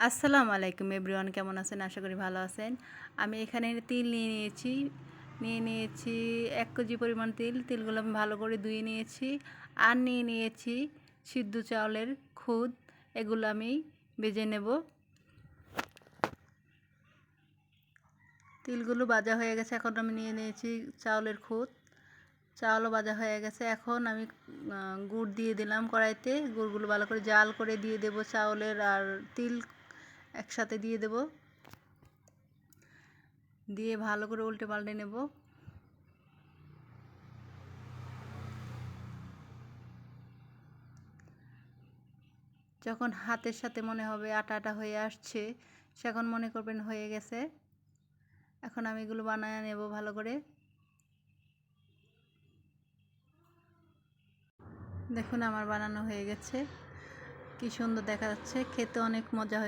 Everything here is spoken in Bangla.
আসসালামু আলাইকুম এভরিওয়ান, কেমন আছেন? আশা করি ভালো আছেন। আমি এখানে তিল নিয়ে নিয়েছি ১ কেজি পরিমাণ তিলগুলো আমি ভালো করে ধুয়ে নিয়েছি। আর নিয়ে নিয়েছি সিদ্ধ চাউলের খুদ, এগুলো আমি ভেজে নেব। তিলগুলো ভাজা হয়ে গেছে, এখন আমি নিয়ে নিয়েছি চাউলের খুদ। চাউলও ভাজা হয়ে গেছে, এখন আমি গুড় দিয়ে দিলাম কড়াইতে। গুড়গুলো ভালো করে জাল করে দিয়ে দেব, চাউলের আর তিল একসাথে দিয়ে দেব। দিয়ে ভালো করে উল্টে পাল্টে নেব। যখন হাতের সাথে মনে হবে আটা আটা হয়ে আসছে, সেখন মনে করবেন হয়ে গেছে। এখন আমি এগুলো বানায় নেব ভালো করে। দেখুন আমার বানানো হয়ে গেছে, কি সুন্দর দেখা যাচ্ছে, খেতে অনেক মজা হয়।